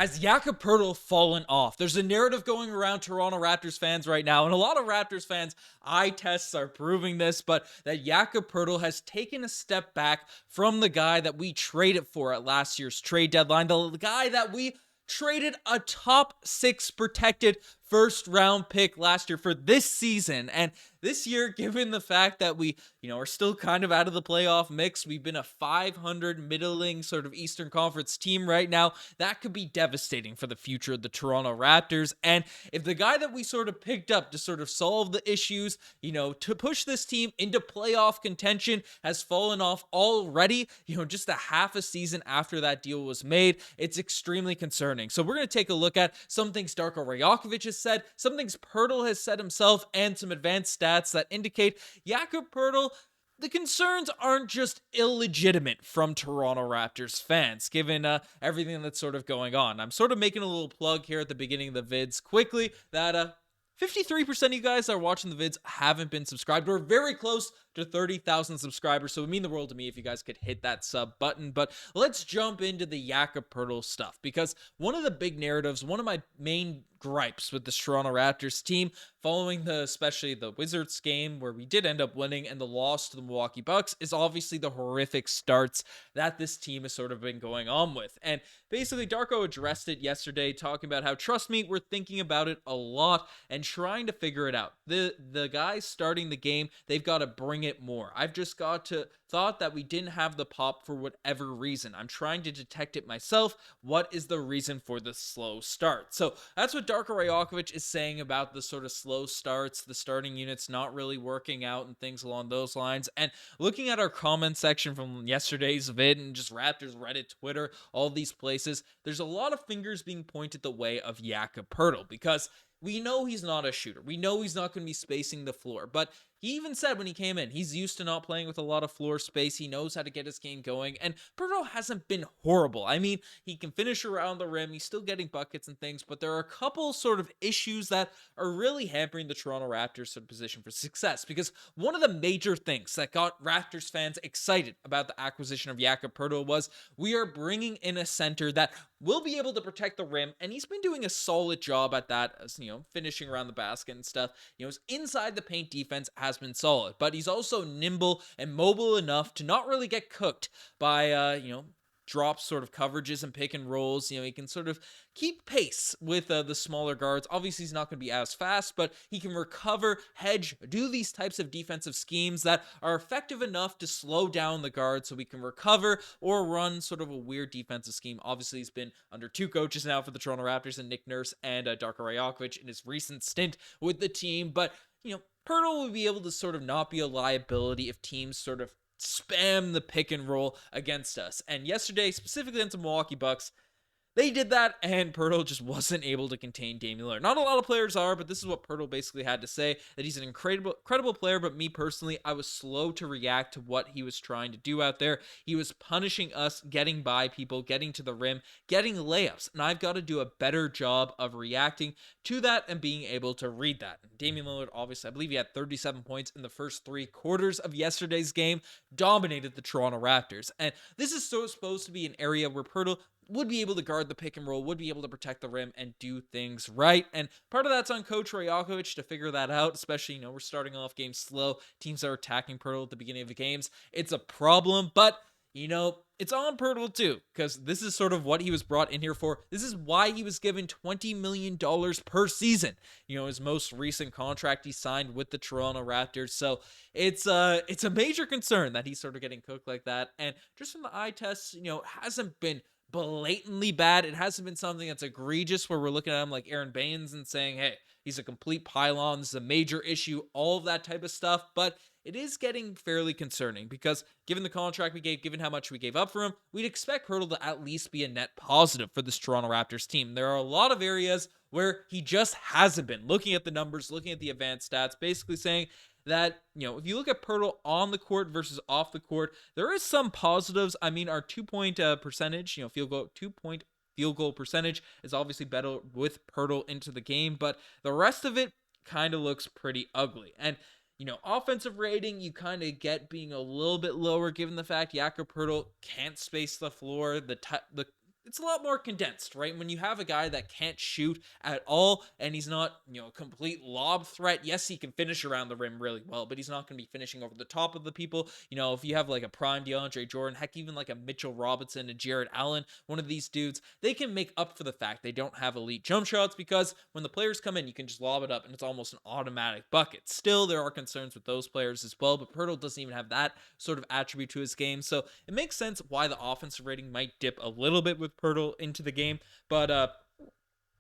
Has Jakob Poeltl fallen off? There's a narrative going around Toronto Raptors fans right now, and a lot of Raptors fans' eye tests are proving this, but that Jakob Poeltl has taken a step back from the guy that we traded for at last year's trade deadline, the guy that we traded a top 6 protected first round pick last year for this season. And this year, given the fact that we, are still kind of out of the playoff mix, we've been a 500 middling sort of Eastern Conference team right now. That could be devastating for the future of the Toronto Raptors. And if the guy that we sort of picked up to sort of solve the issues, to push this team into playoff contention has fallen off already, just a half a season after that deal was made, it's extremely concerning. So we're going to take a look at some things Darko Rajakovic has said, some things Poeltl has said himself, and some advanced stats that indicate Jakob Poeltl, the concerns aren't just illegitimate from Toronto Raptors fans, given everything that's sort of going on. I'm sort of making a little plug here at the beginning of the vids quickly that 53% of you guys that are watching the vids haven't been subscribed. We're very close to 30,000 subscribers, so it would mean the world to me if you guys could hit that sub button. But let's jump into the Jakob Poeltl stuff, because one of the big narratives, one of my main gripes with the Toronto Raptors team following especially the Wizards game where we did end up winning and the loss to the Milwaukee Bucks, is obviously the horrific starts that this team has sort of been going on with. And basically Darko addressed it yesterday, talking about how, trust me, we're thinking about it a lot and trying to figure it out. The guys starting the game, they've got to bring it more. I've just thought that we didn't have the pop for whatever reason. I'm trying to detect it myself. What is the reason for the slow start? So that's what Darko Rajakovic is saying about the sort of slow starts, the starting units not really working out and things along those lines. And looking at our comment section from yesterday's vid and just Raptors, Reddit, Twitter, all these places, there's a lot of fingers being pointed the way of Jakob Poeltl, because we know he's not a shooter. We know he's not going to be spacing the floor, but he even said when he came in, he's used to not playing with a lot of floor space. He knows how to get his game going, and Poeltl hasn't been horrible. I mean, he can finish around the rim. He's still getting buckets and things, but there are a couple sort of issues that are really hampering the Toronto Raptors' sort of position for success, because one of the major things that got Raptors fans excited about the acquisition of Jakob Poeltl was we are bringing in a center that will be able to protect the rim, and he's been doing a solid job at that, as finishing around the basket and stuff. His inside the paint defense has been solid, but he's also nimble and mobile enough to not really get cooked by drop sort of coverages and pick and rolls. He can sort of keep pace with the smaller guards. Obviously, he's not going to be as fast, but he can recover, hedge, do these types of defensive schemes that are effective enough to slow down the guard so we can recover or run sort of a weird defensive scheme. Obviously, he's been under two coaches now for the Toronto Raptors, and Nick Nurse and Darko Rajakovic in his recent stint with the team. But, Poeltl would be able to sort of not be a liability if teams sort of spam the pick and roll against us. And yesterday, specifically against the Milwaukee Bucks, they did that, and Poeltl just wasn't able to contain Damian Lillard. Not a lot of players are, but this is what Poeltl basically had to say, that he's an incredible player, but me personally, I was slow to react to what he was trying to do out there. He was punishing us, getting by people, getting to the rim, getting layups, and I've got to do a better job of reacting to that and being able to read that. And Damian Lillard, obviously, I believe he had 37 points in the first 3 quarters of yesterday's game, dominated the Toronto Raptors. And this is supposed to be an area where Poeltl would be able to guard the pick and roll, would be able to protect the rim and do things right. And part of that's on Coach Rajakovic to figure that out, especially, we're starting off games slow. Teams are attacking Poeltl at the beginning of the games. It's a problem, but, it's on Poeltl too, because this is sort of what he was brought in here for. This is why he was given $20 million per season. His most recent contract he signed with the Toronto Raptors. So it's a major concern that he's sort of getting cooked like that. And just from the eye tests, hasn't been blatantly bad. It hasn't been something that's egregious where we're looking at him like Aaron Baines and saying, hey, he's a complete pylon, this is a major issue, all of that type of stuff. But it is getting fairly concerning, because given the contract we gave, given how much we gave up for him, we'd expect Poeltl to at least be a net positive for this Toronto Raptors team. There are a lot of areas where he just hasn't been. Looking at the numbers, looking at the advanced stats, basically saying that, if you look at Poeltl on the court versus off the court, there is some positives. I mean, our 2-point percentage, two-point field goal percentage is obviously better with Poeltl into the game, but the rest of it kind of looks pretty ugly. And, offensive rating, you kind of get being a little bit lower given the fact Jakob Poeltl can't space the floor. The it's a lot more condensed, right? When you have a guy that can't shoot at all and he's not, a complete lob threat. Yes, he can finish around the rim really well, but he's not going to be finishing over the top of the people. If you have like a prime DeAndre Jordan, heck, even like a Mitchell Robinson and Jared Allen, one of these dudes, they can make up for the fact they don't have elite jump shots, because when the players come in, you can just lob it up and it's almost an automatic bucket. Still, there are concerns with those players as well, but Poeltl doesn't even have that sort of attribute to his game. So it makes sense why the offensive rating might dip a little bit with Poeltl into the game. But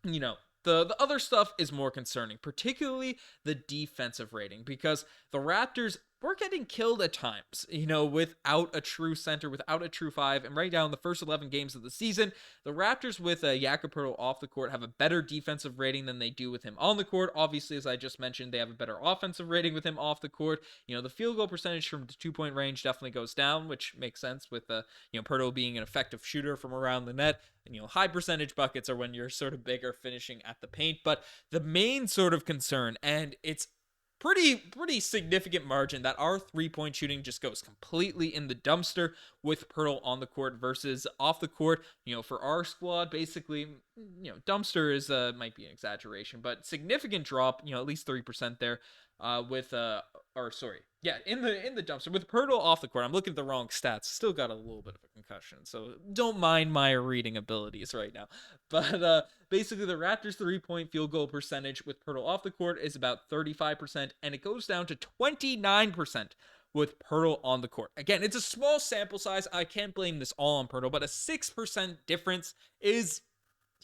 you know, the other stuff is more concerning, particularly the defensive rating, because the Raptors were getting killed at times, without a true center, without a true five. And right now in the first 11 games of the season, the Raptors with Jakob Poeltl off the court have a better defensive rating than they do with him on the court. Obviously, as I just mentioned, they have a better offensive rating with him off the court. The field goal percentage from the 2-point range definitely goes down, which makes sense with Poeltl being an effective shooter from around the net. And, high percentage buckets are when you're sort of bigger finishing at the paint. But the main sort of concern, and it's pretty significant margin, that our 3-point shooting just goes completely in the dumpster with Poeltl on the court versus off the court. For our squad, basically, dumpster is might be an exaggeration, but significant drop, at least 3% there. In the dumpster with Poeltl off the court. I'm looking at the wrong stats. Still got a little bit of a concussion, so don't mind my reading abilities right now. But basically, the Raptors' 3-point field goal percentage with Poeltl off the court is about 35%, and it goes down to 29% with Poeltl on the court. Again, it's a small sample size. I can't blame this all on Poeltl, but a 6% difference is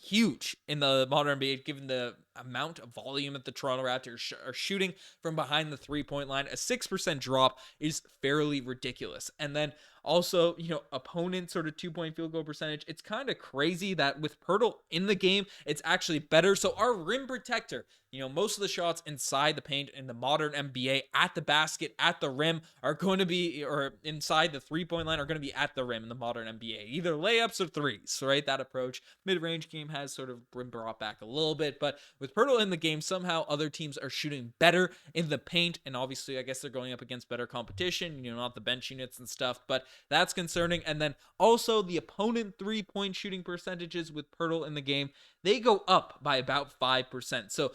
huge in the modern NBA, given the amount of volume that the Toronto Raptors are shooting from behind the 3-point line. A 6% drop is fairly ridiculous. And then also, opponent sort of 2-point field goal percentage. It's kind of crazy that with Poeltl in the game, it's actually better. So our rim protector, most of the shots inside the paint in the modern NBA at the basket, at the rim, are going to be, or inside the 3-point line, are going to be at the rim in the modern NBA. Either layups or threes, right? That approach. Mid-range game has sort of been brought back a little bit, but with Poeltl in the game, somehow other teams are shooting better in the paint, and obviously I guess they're going up against better competition, not the bench units and stuff, but that's concerning. And then also the opponent 3-point shooting percentages with Poeltl in the game, they go up by about 5%. So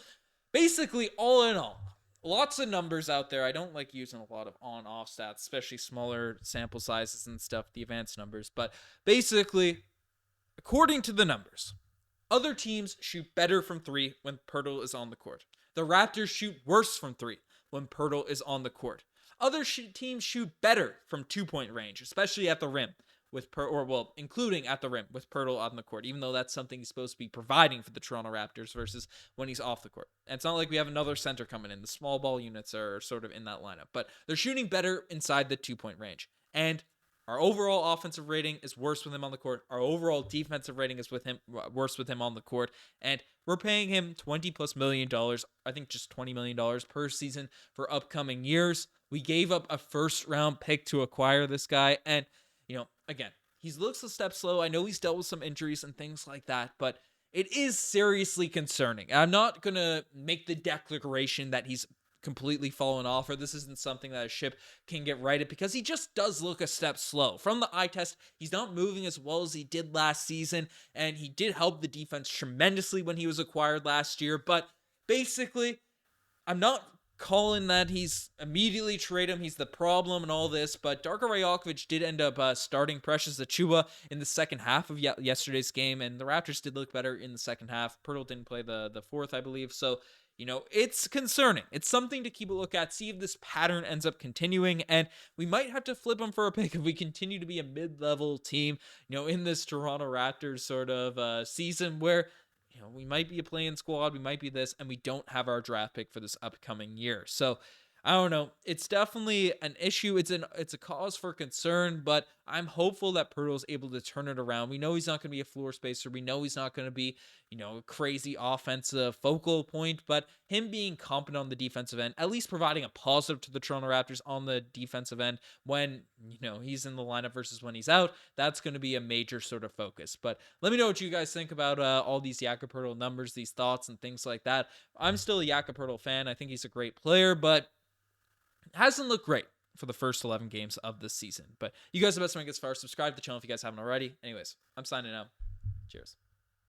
basically, all in all, lots of numbers out there. I don't like using a lot of on-off stats, especially smaller sample sizes and stuff, the advanced numbers, but basically, according to the numbers, other teams shoot better from 3 when Poeltl is on the court. The Raptors shoot worse from 3 when Poeltl is on the court. Other teams shoot better from 2-point range, especially at the rim, including at the rim with Poeltl on the court, even though that's something he's supposed to be providing for the Toronto Raptors versus when he's off the court. And it's not like we have another center coming in. The small ball units are sort of in that lineup, but they're shooting better inside the 2-point range. And our overall offensive rating is worse with him on the court. Our overall defensive rating is worse with him on the court. And we're paying him $20+ million. I think just $20 million per season for upcoming years. We gave up a first-round pick to acquire this guy. And, again, he looks a step slow. I know he's dealt with some injuries and things like that, but it is seriously concerning. I'm not going to make the declaration that he's completely fallen off, or this isn't something that a ship can get righted, because he just does look a step slow. From the eye test, he's not moving as well as he did last season, and he did help the defense tremendously when he was acquired last year. But basically, I'm not calling that he's immediately trade him, he's the problem and all this, but Darko Rajokovic did end up starting Precious Achiuwa in the second half of yesterday's game, and the Raptors did look better in the second half. Poeltl didn't play the fourth, I believe, so it's concerning. It's something to keep a look at, see if this pattern ends up continuing, and we might have to flip him for a pick if we continue to be a mid-level team, in this Toronto Raptors sort of season where, we might be a play-in squad, we might be this, and we don't have our draft pick for this upcoming year. So I don't know. It's definitely an issue. It's a cause for concern, but I'm hopeful that Poeltl is able to turn it around. We know he's not going to be a floor spacer. We know he's not going to be, a crazy offensive focal point, but him being competent on the defensive end, at least providing a positive to the Toronto Raptors on the defensive end when, he's in the lineup versus when he's out, that's going to be a major sort of focus. But let me know what you guys think about all these Jakob Poeltl numbers, these thoughts and things like that. I'm still a Jakob Poeltl fan. I think he's a great player, but hasn't looked great for the first 11 games of this season. But you guys are the best to make this far. Subscribe to the channel if you guys haven't already. Anyways, I'm signing out. Cheers.